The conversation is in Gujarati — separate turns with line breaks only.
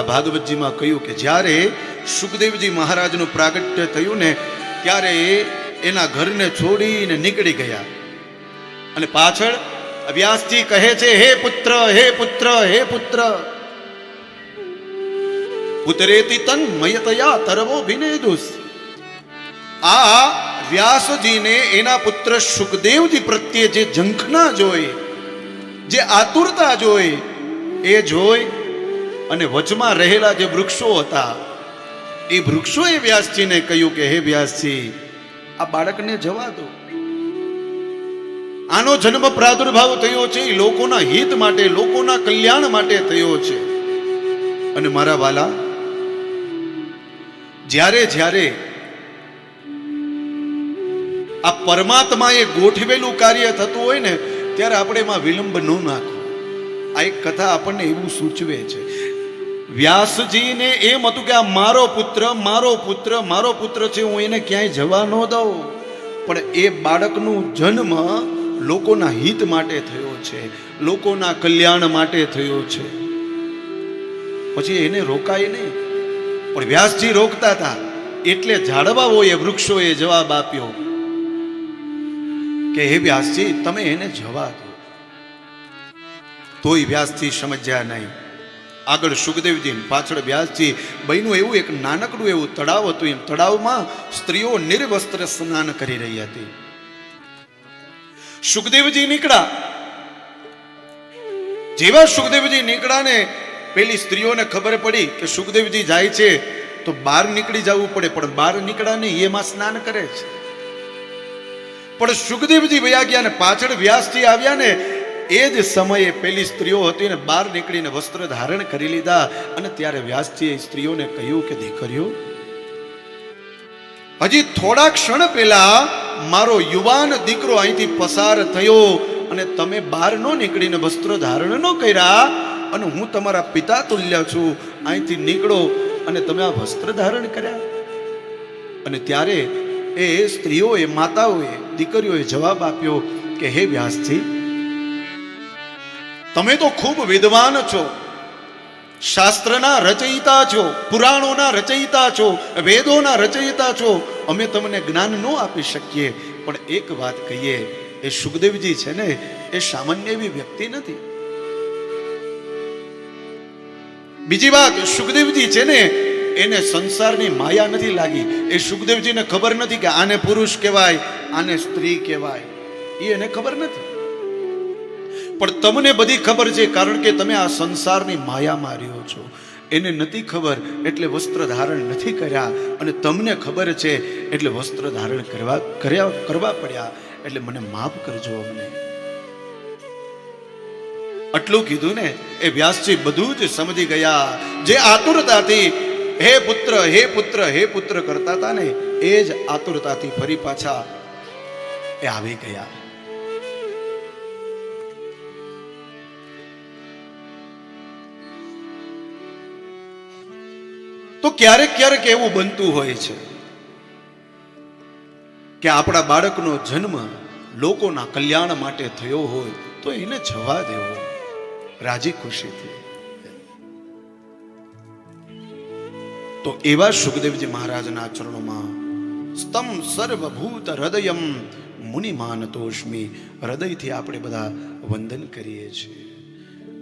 ભાગવતજીમાં કહ્યું કે જ્યારે સુખદેવજી મહારાજનું પ્રાગટ્ય થયું ને ત્યારે એના ઘરને છોડીને નીકળી ગયા. અને પાછળ વ્યાસજી કહે છે, હે પુત્ર, હે પુત્ર, હે પુત્ર, પુત્રેતિ તન મયતયા તરવો ભિનેદુસ. આ વ્યાસજીને એના પુત્ર સુખદેવજી પ્રત્યે જે ઝંખના જોઈ, જે આતુરતા જોઈ, એ જોઈ અને વચમાં રહેલા જે વૃક્ષો હતા એ વૃક્ષોએ વ્યાસજીને કહ્યું કે હે વ્યાસજી, આ બાળકને જવા દો. આનો જન્મ પ્રાદુર્ભાવ થયો છે એ લોકોના હિત માટે, લોકોના કલ્યાણ માટે થયો છે. અને મારા વાલા, જ્યારે જ્યારે આ પરમાત્માએ ગોઠવેલું કાર્ય થતું હોય ને ત્યારે આપણે એમાં વિલંબ ન નાખો. આ એક કથા આપણને એવું સૂચવે છે. વ્યાસજીને એમ હતું કે આ મારો પુત્ર, મારો પુત્ર, મારો પુત્ર છે, હું એને ક્યાંય જવા ન દઉં. પણ એ બાળકનું જન્મ લોકોના હિત માટે થયો છે, લોકોના કલ્યાણ માટે થયો છે. પછી એને રોકાય નહીં. પણ વ્યાસજી રોકતા હતા એટલે ઝાડવાઓએ, વૃક્ષોએ જવાબ આપ્યો કે હે વ્યાસજી, તમે એને જવા દો. તોય વ્યાસજી સમજ્યા નહીં. આગળ સુખદેવજી, પાછળ વ્યાસજી, બહેનું એવું એક નાનકડું એવું તળાવ હતું. એમ તળાવમાં સ્ત્રીઓ નિર્વસ્ત્ર સ્નાન કરી રહી હતી. સુખદેવજી નીકળ્યા. જેવા સુખદેવજી નીકળ્યા ને પેલી સ્ત્રીઓને ખબર પડી કે સુખદેવજી જાય છે તો બહાર નીકળી જવું પડે. પણ બહાર નીકળ્યા નહીં, એમાં સ્નાન કરે છે. પણ સુખદેવજી વયા ગયા ને પાછળ વ્યાસજી આવ્યા ને એ જ સમયે પેલી સ્ત્રીઓ હતી ને બહાર નીકળીને વસ્ત્ર ધારણ કરી લીધા. અને ત્યારે વ્યાસજીએ સ્ત્રીઓને કહ્યું કે દીકરીઓ, હજી થોડા ક્ષણ પહેલા મારો યુવાન દીકરો અહીંથી પસાર થયો અને તમે બહાર ન નીકળીને વસ્ત્ર ધારણ ન કર્યા, અને હું તમારા પિતા તુલ્ય છું, અહીંથી નીકળો અને તમે આ વસ્ત્ર ધારણ કર્યા. અને ત્યારે એ સ્ત્રીઓએ, માતાઓએ, દીકરીઓએ જવાબ આપ્યો કે હે વ્યાસજી, તમે તો ખૂબ વિદ્વાન છો, શાસ્ત્રના રચયિતા છો, પુરાણોના રચયિતા છો, વેદોના રચયિતા છો. અમે તમને જ્ઞાન ન આપી શકીએ. પણ એક વાત કહીએ, એ સુખદેવજી છે ને એ સામાન્ય એવી વ્યક્તિ નથી. બીજી વાત, સુખદેવજી છે ને એને સંસારની માયા નથી લાગી. એ સુખદેવજીને ખબર નથી કે આને પુરુષ કહેવાય, આને સ્ત્રી કહેવાય. એને ખબર નથી. પણ તમને બધી ખબર છે, કારણ કે તમે આ સંસારની માયામાં રહ્યો છો. એને નથી ખબર એટલે વસ્ત્ર ધારણ નથી કર્યા, અને તમને ખબર છે એટલે વસ્ત્ર ધારણ કરવા પડ્યા. એટલે મને માફ કરજો અમને. આટલું કીધું ને એ વ્યાસજી બધું જ સમજી ગયા. જે આતુરતાથી હે પુત્ર, હે પુત્ર, હે પુત્ર કરતા હતા ને એ જ આતુરતાથી ફરી પાછા એ આવી ગયા. તો ક્યારેક ક્યારેક એવું બનતું હોય છે કે આપણા બાળકનો જન્મ લોકોના કલ્યાણ માટે થયો હોય તો એને જવા દેવો રાજી ખુશીથી. તો એવા સુખદેવજી મહારાજના ચરણોમાં સ્તમ સર્વભૂત હૃદયમ મુનિમાનતોષ્મી, હૃદયથી આપણે બધા વંદન કરીએ છીએ.